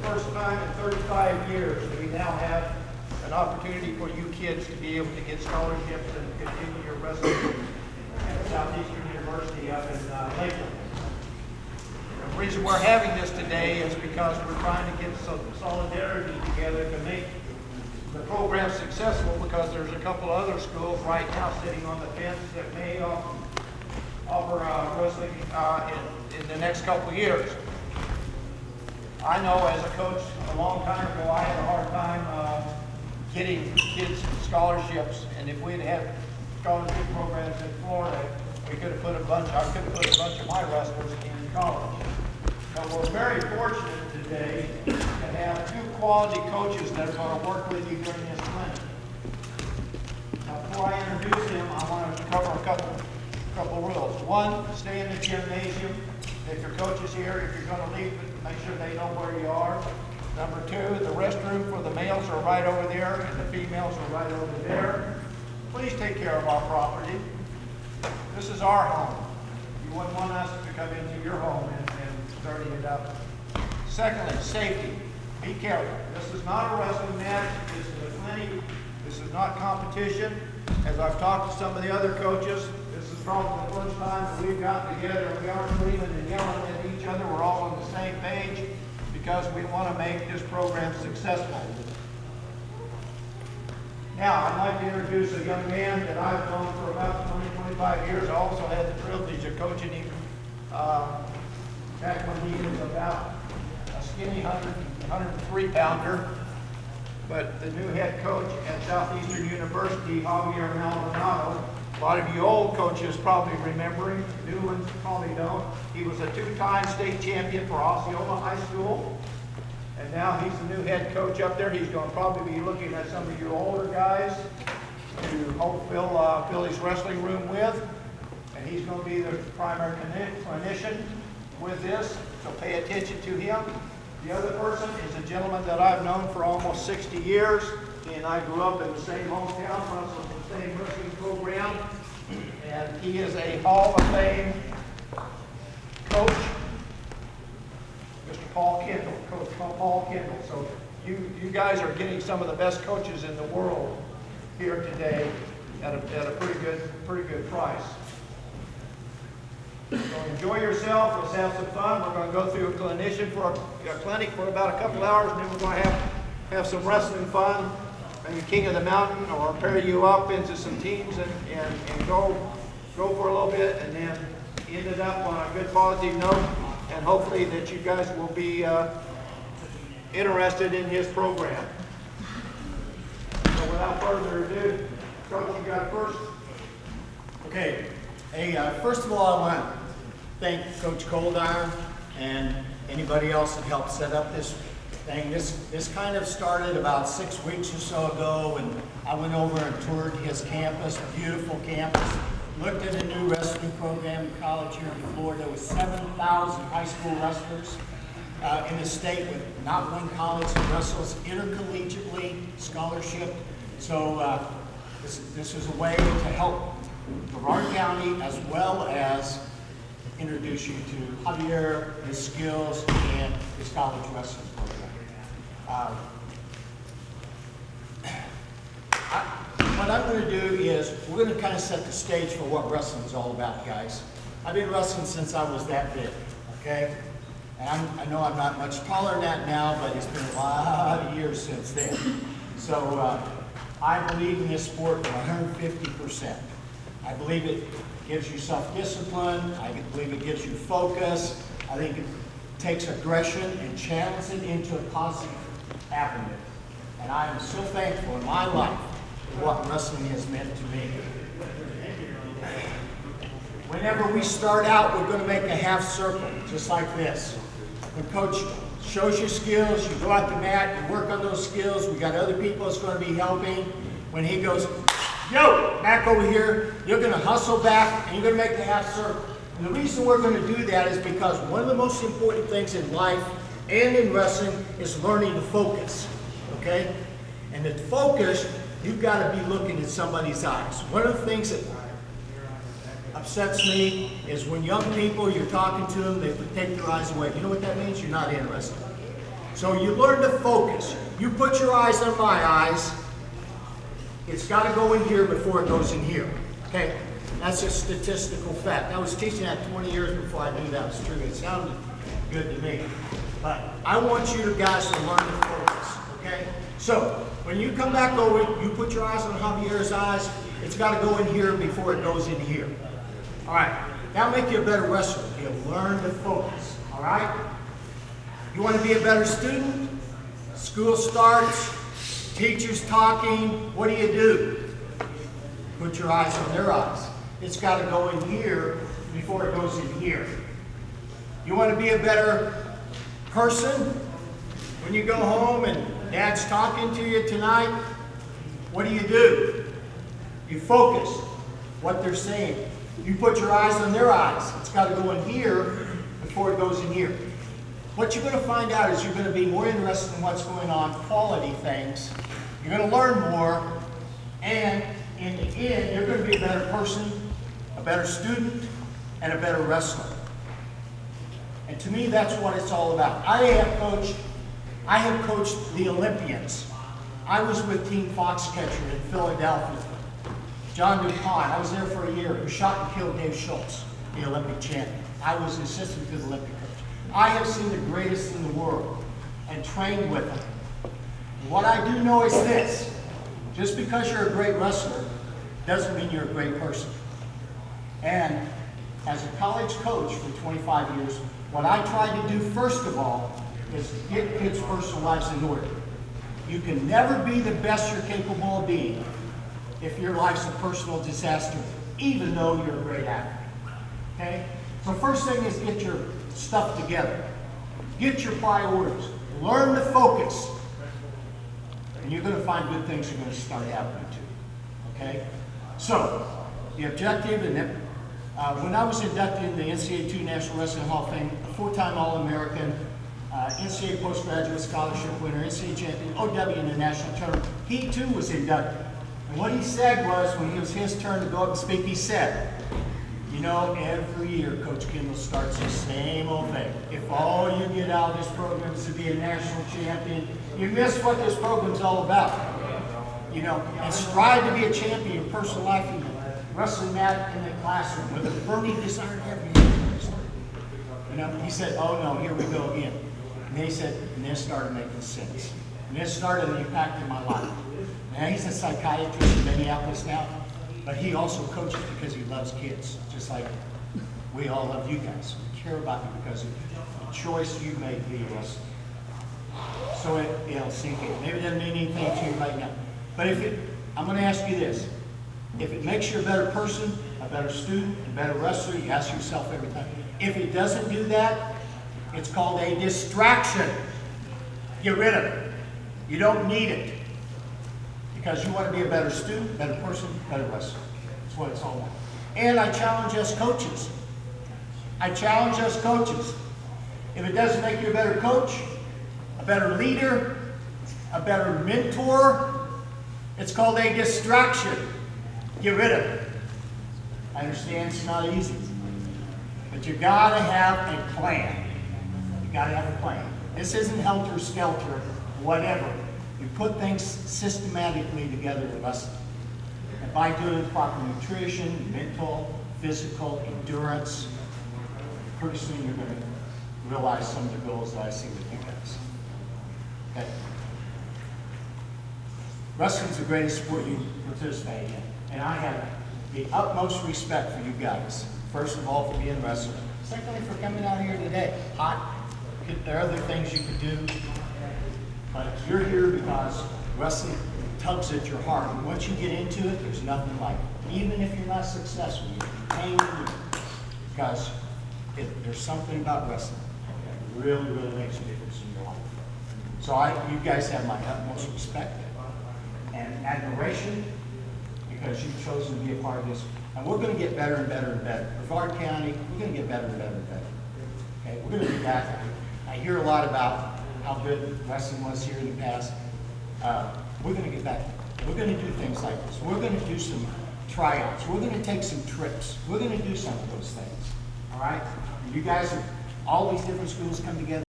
first time in 35 years, we now have an opportunity for you kids to be able to get scholarships and continue your wrestling at Southeastern University up in Lakeland. The reason we're having this today is because we're trying to get some solidarity together to make the program successful, because there's a couple other schools right now sitting on the fence that may offer wrestling in the next couple of years. I know as a coach a long time ago, I had a hard time getting kids scholarships, and if we'd had scholarship programs in Florida, I could have put a bunch of my wrestlers in college. But we're very fortunate today to have two quality coaches that are going to work with you during this clinic. Now, before I introduce them, I want to cover a couple rules. One, stay in the gymnasium. If your coach is here, if you're going to leave, make sure they know where you are. Number two, the restroom for the males are right over there, and the females are right over there. Please take care of our property. This is our home. You wouldn't want us to come into your home and dirty it up. Secondly, safety. Be careful. This is not a wrestling match. This is a clinic. This is not competition. As I've talked to some of the other coaches, this is probably the first time that we've gotten together and we aren't screaming and yelling at each other. We're all on the same page because we want to make this program successful. Now, I'd like to introduce a young man that I've known for about 25 years. I also had the privilege of coaching him back when he was about a skinny 103-pounder. But the new head coach at Southeastern University, Javier Maldonado, a lot of you old coaches probably remember him. New ones probably don't. He was a two-time state champion for Osceola High School. And now he's the new head coach up there. He's going to probably be looking at some of you older guys to help fill his wrestling room with. And he's going to be the primary clinician with this, so pay attention to him. The other person is a gentleman that I've known for almost 60 years. He and I grew up in the same hometown, wrestled the same wrestling program, and he is a Hall of Fame coach, Mr. Paul Kendall, Coach Paul Kendall. So you guys are getting some of the best coaches in the world here today at a pretty good price. So enjoy yourself. Let's have some fun. We're going to go through a clinic for about a couple hours, and then we're going to have some wrestling fun. Maybe King of the Mountain, or pair you up into some teams and go for a little bit, and then end it up on a good positive note. And hopefully that you guys will be interested in his program. So without further ado, Coach, you got it first. Okay. Hey, first of all, I want to thank Coach Coldiron and anybody else that helped set up this thing. This kind of started about 6 weeks or so ago, and I went over and toured his campus, beautiful campus, looked at a new wrestling program in college here in Florida with 7,000 high school wrestlers in the state with not one college that wrestles intercollegiately, scholarship. So this was a way to help Brevard County, as well as introduce you to Javier, his skills, and his college wrestling program. What I'm going to do is, we're going to kind of set the stage for what wrestling is all about, guys. I've been wrestling since I was that big, okay? And I know I'm not much taller than that now, but it's been a lot of years since then. So I believe in this sport 150%. I believe it gives you self-discipline. I believe it gives you focus. I think it takes aggression and channels it into a positive avenue. And I am so thankful in my life for what wrestling has meant to me. Whenever we start out, we're going to make a half circle, just like this. When Coach shows you skills, you go out the mat, you work on those skills. We got other people that's going to be helping. When he goes, yo, back over here, you're going to hustle back and you're going to make the half circle. And the reason we're going to do that is because one of the most important things in life and in wrestling is learning to focus, okay? And to focus, you've got to be looking in somebody's eyes. One of the things that upsets me is when young people, you're talking to them, they take their eyes away. You know what that means? You're not interested. So you learn to focus. You put your eyes on my eyes. It's got to go in here before it goes in here. Okay? That's a statistical fact. I was teaching that 20 years before I knew that was true. It sounded good to me. But I want you guys to learn to focus. Okay? So when you come back over, you put your eyes on Javier's eyes. It's got to go in here before it goes in here. All right. That'll make you a better wrestler. You'll learn to focus. All right? You want to be a better student? School starts. Teachers talking. What do? Put your eyes on their eyes. It's got to go in here before it goes in here. You want to be a better person? When you go home and Dad's talking to you tonight, what do? You focus what they're saying. You put your eyes on their eyes. It's got to go in here before it goes in here. What you're going to find out is you're going to be more interested in what's going on, quality things. You're going to learn more, and in the end, you're going to be a better person, a better student, and a better wrestler. And to me, that's what it's all about. I have coached the Olympians. I was with Team Foxcatcher in Philadelphia. John DuPont, I was there for a year, who shot and killed Dave Schultz, the Olympic champion. I was an assistant to the Olympic coach. I have seen the greatest in the world and trained with them. And what I do know is this: just because you're a great wrestler doesn't mean you're a great person. And as a college coach for 25 years, what I try to do first of all is get kids' personal lives in order. You can never be the best you're capable of being if your life's a personal disaster, even though you're a great athlete. Okay? So first thing is get your stuff together. Get your priorities. Learn to focus. And you're going to find good things are going to start happening too. Okay? So, the objective, and then, when I was inducted in the NCAA 2 National Wrestling Hall of Fame, a 4-time All-American, NCAA postgraduate scholarship winner, NCAA champion, OW in the national tournament, he too was inducted. And what he said was, when it was his turn to go up and speak, he said, you know, every year Coach Kendall starts the same old thing. If all you get out of this program is to be a national champion, you miss what this program's all about. You know, and strive to be a champion in personal life and wrestling mat in the classroom with a burning desire to have you. You know, he said, oh no, here we go again. And then he said, and this started making sense. And this started impacting my life. Now he's a psychiatrist in Minneapolis now, but he also coaches because he loves kids, just like we all love you guys. We care about you because of the choice you made to be a wrestler. So it'll sink in. Maybe it doesn't mean anything to you right now. But I'm going to ask you this. If it makes you a better person, a better student, a better wrestler, you ask yourself every time. If it doesn't do that, it's called a distraction. Get rid of it. You don't need it. Because you want to be a better student, better person, better wrestler. That's what it's all about. And I challenge us coaches. If it doesn't make you a better coach, a better leader, a better mentor, it's called a distraction. Get rid of it. I understand it's not easy. But you gotta have a plan. You gotta have a plan. This isn't helter-skelter, whatever. You put things systematically together in wrestling. And by doing proper nutrition, mental, physical, endurance, pretty soon you're going to realize some of the goals that I see with you guys. Okay? Wrestling's the greatest sport you participate in. And I have the utmost respect for you guys. First of all, for being wrestlers. Secondly, for coming out here today. Hot. There are other things you could do. But you're here because wrestling tugs at your heart. And once you get into it, there's nothing like it. Even if you're not successful, you hang in because there's something about wrestling that really, really makes a difference in your life. So you guys have my utmost respect and admiration because you've chosen to be a part of this. And we're going to get better and better and better. Brevard County, we're going to get better and better and better. Okay, we're going to be back. I hear a lot about how good wrestling was here in the past. We're going to get back. We're going to do things like this. We're going to do some tryouts. We're going to take some trips. We're going to do some of those things. All right? And you guys, all these different schools come together.